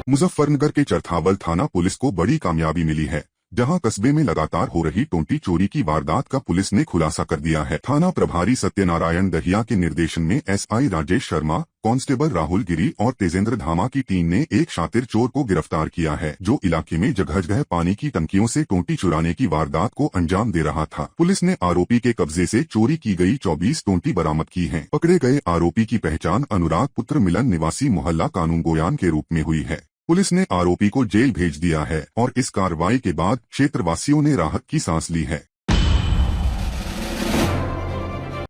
मुजफ्फरनगर के चरथावल थाना पुलिस को बड़ी कामयाबी मिली है, जहां कस्बे में लगातार हो रही टोंटी चोरी की वारदात का पुलिस ने खुलासा कर दिया है। थाना प्रभारी सत्यनारायण दहिया के निर्देशन में एसआई राजेश शर्मा, कांस्टेबल राहुल गिरी और तेजेंद्र धामा की टीम ने एक शातिर चोर को गिरफ्तार किया है, जो इलाके में जगह जगह पानी की टंकियों से टोंटी चुराने की वारदात को अंजाम दे रहा था। पुलिस ने आरोपी के कब्जे से चोरी की गई 24 टोंटी बरामद की है। पकड़े गए आरोपी की पहचान अनुराग पुत्र मिलन निवासी मोहल्ला कानून गोयान के रूप में हुई है। पुलिस ने आरोपी को जेल भेज दिया है और इस कार्रवाई के बाद क्षेत्रवासियों ने राहत की सांस ली है।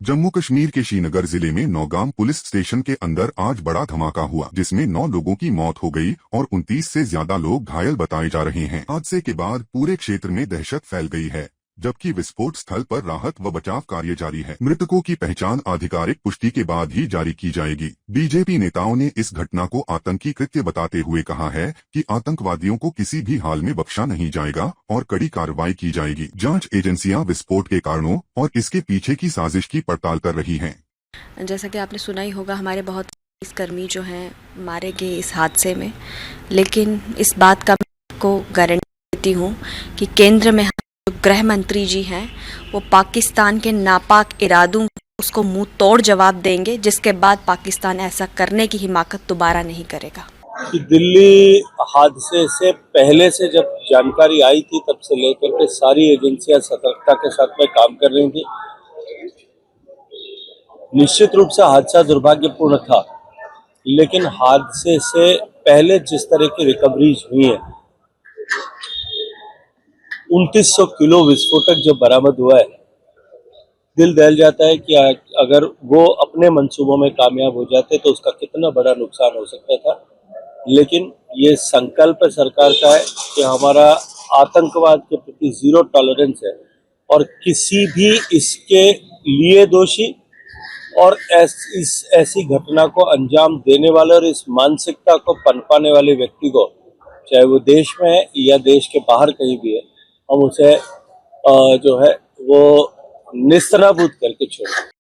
जम्मू कश्मीर के श्रीनगर जिले में नौगाम पुलिस स्टेशन के अंदर आज बड़ा धमाका हुआ, जिसमें 9 लोगों की मौत हो गई और 29 से ज्यादा लोग घायल बताए जा रहे हैं। हादसे के बाद पूरे क्षेत्र में दहशत फैल गई है, जबकि विस्फोट स्थल पर राहत व बचाव कार्य जारी है। मृतकों की पहचान आधिकारिक पुष्टि के बाद ही जारी की जाएगी। बीजेपी नेताओं ने इस घटना को आतंकी कृत्य बताते हुए कहा है कि आतंकवादियों को किसी भी हाल में बख्शा नहीं जाएगा और कड़ी कार्रवाई की जाएगी। जांच एजेंसियां विस्फोट के कारणों और इसके पीछे की साजिश की पड़ताल कर रही हैं। जैसा कि आपने सुना ही होगा, हमारे बहुत पुलिसकर्मी जो हैं मारे गए इस हादसे में, लेकिन इस बात का मैं आपको गारंटी देती हूँ कि केंद्र में जो गृह मंत्री जी हैं वो पाकिस्तान के नापाक इरादों उसको मुंह तोड़ जवाब देंगे, जिसके बाद पाकिस्तान ऐसा करने की हिमाकत दोबारा नहीं करेगा। कि दिल्ली हादसे से पहले से जब जानकारी आई थी, तब से लेकर के सारी एजेंसियां सतर्कता के साथ में काम कर रही थी। निश्चित रूप से हादसा दुर्भाग्यपूर्ण था, लेकिन हादसे से पहले जिस तरह की रिकवरीज हुई है, 2900 किलो विस्फोटक जो बरामद हुआ है, दिल दहल जाता है कि अगर वो अपने मंसूबों में कामयाब हो जाते तो उसका कितना बड़ा नुकसान हो सकता था। लेकिन ये संकल्प सरकार का है कि हमारा आतंकवाद के प्रति जीरो टॉलरेंस है और किसी भी इसके लिए दोषी और ऐसी घटना को अंजाम देने वाले और इस मानसिकता को पनपाने वाले व्यक्ति को, चाहे वो देश में है या देश के बाहर कहीं भी है, हम उसे जो है वो निस्तानाबूद करके छोड़ें।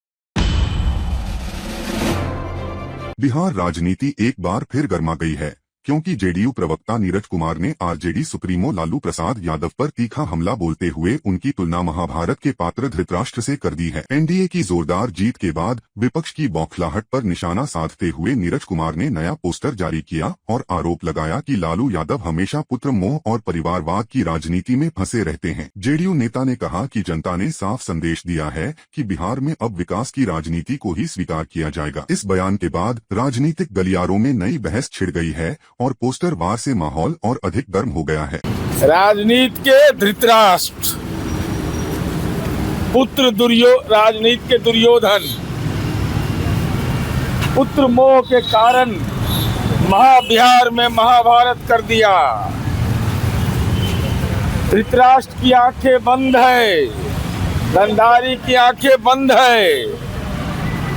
बिहार राजनीति एक बार फिर गर्मा गई है, क्योंकि जेडीयू प्रवक्ता नीरज कुमार ने आरजेडी सुप्रीमो लालू प्रसाद यादव पर तीखा हमला बोलते हुए उनकी तुलना महाभारत के पात्र धृतराष्ट्र से कर दी है। एनडीए की जोरदार जीत के बाद विपक्ष की बौखलाहट पर निशाना साधते हुए नीरज कुमार ने नया पोस्टर जारी किया और आरोप लगाया कि लालू यादव हमेशा पुत्र मोह और परिवारवाद की राजनीति में फंसे रहते हैं। जेडीयू नेता ने कहा कि जनता ने साफ संदेश दिया है कि बिहार में अब विकास की राजनीति को ही स्वीकार किया जाएगा। इस बयान के बाद राजनीतिक गलियारों में नई बहस छिड़ गई है और पोस्टर वार से माहौल और अधिक गर्म हो गया है। राजनीति के धृतराष्ट्र, राजनीति के दुर्योधन, पुत्र मोह के कारण बिहार में महाभारत कर दिया। धृतराष्ट्र की आंखें बंद है, गंधारी की आंखें बंद है।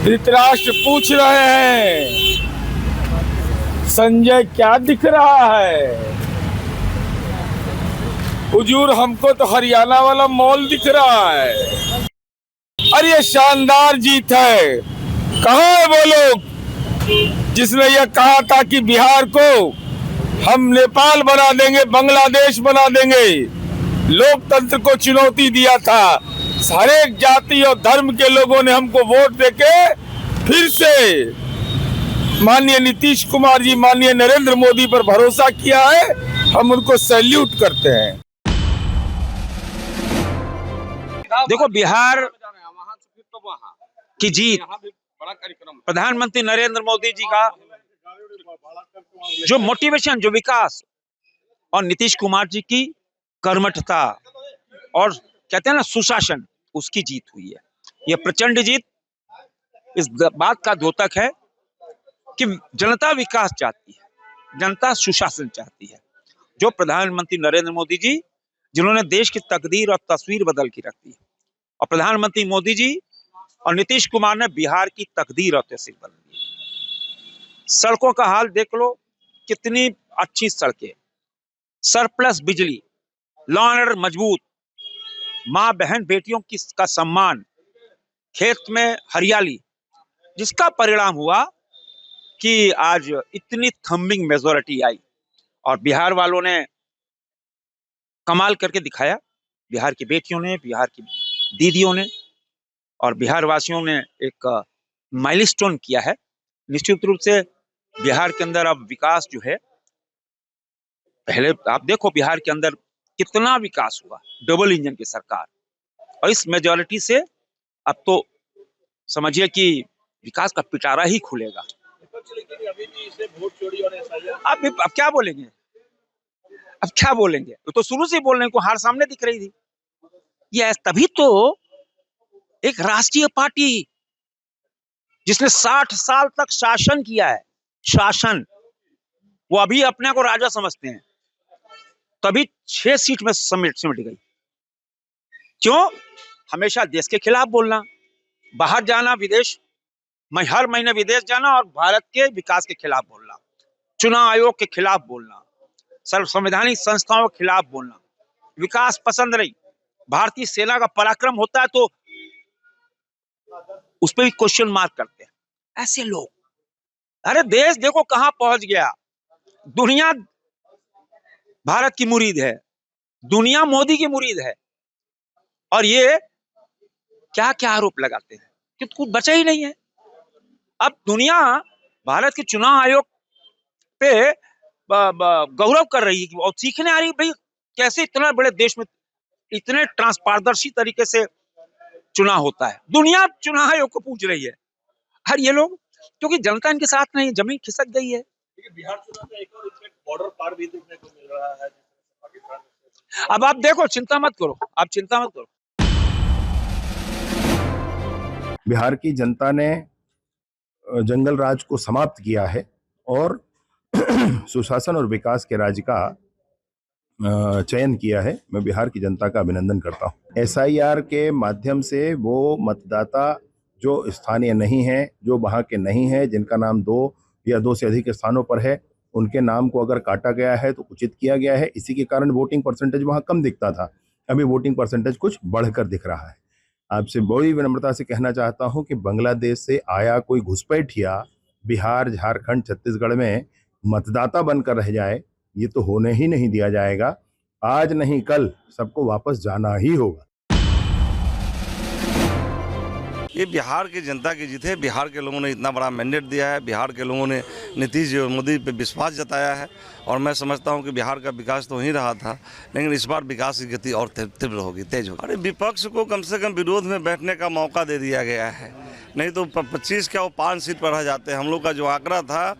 धृतराष्ट्र पूछ रहे हैं, संजय क्या दिख रहा है? हुजूर, हमको तो हरियाणा वाला मॉल दिख रहा है। अरे ये शानदार जीत है। कहाँ है वो लोग जिसने ये कहा था कि बिहार को हम नेपाल बना देंगे, बांग्लादेश बना देंगे? लोकतंत्र को चुनौती दिया था। हर एक जाति और धर्म के लोगों ने हमको वोट देके फिर से माननीय नीतीश कुमार जी, माननीय नरेंद्र मोदी पर भरोसा किया है। हम उनको सैल्यूट करते हैं। देखो, बिहार की जीत प्रधानमंत्री नरेंद्र मोदी जी का जो मोटिवेशन, जो विकास, और नीतीश कुमार जी की कर्मठता और कहते हैं ना सुशासन, उसकी जीत हुई है। यह प्रचंड जीत इस बात का द्योतक है कि जनता विकास चाहती है, जनता सुशासन चाहती है। जो प्रधानमंत्री नरेंद्र मोदी जी, जिन्होंने देश की तकदीर और तस्वीर बदल के रख दी, और प्रधानमंत्री मोदी जी और नीतीश कुमार ने बिहार की तकदीर और तस्वीर बदल दी। सड़कों का हाल देख लो, कितनी अच्छी सड़कें, सरप्लस बिजली, लॉ एंड ऑर्डर मजबूत, माँ बहन बेटियों का सम्मान, खेत में हरियाली, जिसका परिणाम हुआ कि आज इतनी थम्बिंग मेजॉरिटी आई। और बिहार वालों ने कमाल करके दिखाया, बिहार की बेटियों ने, बिहार की दीदियों ने और बिहार वासियों ने एक माइलस्टोन किया है। निश्चित रूप से बिहार के अंदर अब विकास जो है, पहले आप देखो बिहार के अंदर कितना विकास हुआ, डबल इंजन की सरकार, और इस मेजॉरिटी से अब तो समझिए कि विकास का पिटारा ही खुलेगा। अब क्या बोलेंगे, अब क्या बोलेंगे, तो शुरू से बोल रहे हैं को हार सामने दिख रही थी। ये तभी तो एक राष्ट्रीय पार्टी जिसने 60 साल तक शासन किया है, शासन, वो अभी अपने को राजा समझते हैं, तभी 6 सीट में सिमट गई। क्यों? हमेशा देश के खिलाफ बोलना, बाहर जाना, विदेश में हर महीने विदेश जाना और भारत के विकास के खिलाफ बोलना, चुनाव आयोग के खिलाफ बोलना, सर्व संवैधानिक संस्थाओं के खिलाफ बोलना, विकास पसंद नहीं। भारतीय सेना का पराक्रम होता है तो उस पर भी क्वेश्चन मार्क करते हैं ऐसे लोग। अरे देश देखो कहां पहुंच गया, दुनिया भारत की मुरीद है, दुनिया मोदी की मुरीद है, और ये क्या क्या आरोप लगाते हैं कि कुछ बचा ही नहीं है। अब दुनिया भारत के चुनाव आयोग पे गौरव कर रही है और सीखने आ रही है, भाई कैसे इतना बड़े देश में इतने पारदर्शी तरीके से चुनाव होता है। दुनिया चुनाव आयोग को पूछ रही है। हर ये लोग, क्योंकि जनता इनके साथ नहीं, जमीन खिसक गई है। बिहार चुनाव में एक और बॉर्डर पार भी देखने को मिल रहा है पाकिस्तान। अब आप देखो, चिंता मत करो, आप चिंता मत करो। बिहार की जनता ने जंगल राज को समाप्त किया है और सुशासन और विकास के राज का चयन किया है। मैं बिहार की जनता का अभिनंदन करता हूँ। SIR के माध्यम से वो मतदाता जो स्थानीय नहीं है, जो वहाँ के नहीं है, जिनका नाम 2 या 2 से अधिक स्थानों पर है, उनके नाम को अगर काटा गया है तो उचित किया गया है। इसी के कारण वोटिंग परसेंटेज वहाँ कम दिखता था, अभी वोटिंग परसेंटेज कुछ बढ़कर दिख रहा है। आपसे बड़ी विनम्रता से कहना चाहता हूं कि बांग्लादेश से आया कोई घुसपैठिया बिहार, झारखंड, छत्तीसगढ़ में मतदाता बनकर रह जाए, ये तो होने ही नहीं दिया जाएगा। आज नहीं कल सबको वापस जाना ही होगा। ये बिहार की जनता की जीत है। बिहार के लोगों ने इतना बड़ा मैंडेट दिया है, बिहार के लोगों ने नीतीश मोदी पे विश्वास जताया है, और मैं समझता हूं कि बिहार का विकास तो हो ही रहा था, लेकिन इस बार विकास की गति और तीव्र होगी, तेज होगी। अरे विपक्ष को कम से कम विरोध में बैठने का मौका दे दिया गया है, नहीं तो 25 क्या वो 5 सीट पर रह जाते हैं। हम लोग का जो आंकड़ा था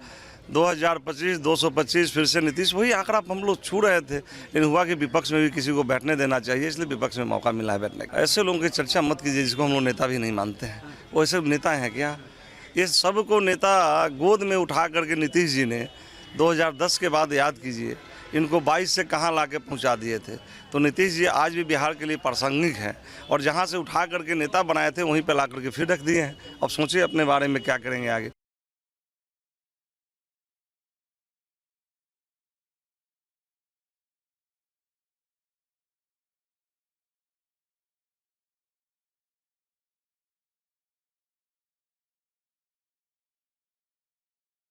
2025 225, फिर से नीतीश वही आंकड़ा हम लोग छू रहे थे, लेकिन हुआ कि विपक्ष में भी किसी को बैठने देना चाहिए, इसलिए विपक्ष में मौका मिला है बैठने का। ऐसे लोगों की चर्चा मत कीजिए जिसको हम लोग नेता भी नहीं मानते हैं। वो ऐसे नेता हैं क्या? ये सबको नेता गोद में उठा करके नीतीश जी ने 2010 के बाद याद कीजिए, इनको 22 से कहाँ ला के पहुँचा दिए थे। तो नीतीश जी आज भी बिहार के लिए प्रासंगिक हैं, और जहाँ से उठा करके नेता बनाए थे वहीं पर ला करके फिर रख दिए हैं। अब सोचिए अपने बारे में क्या करेंगे आगे।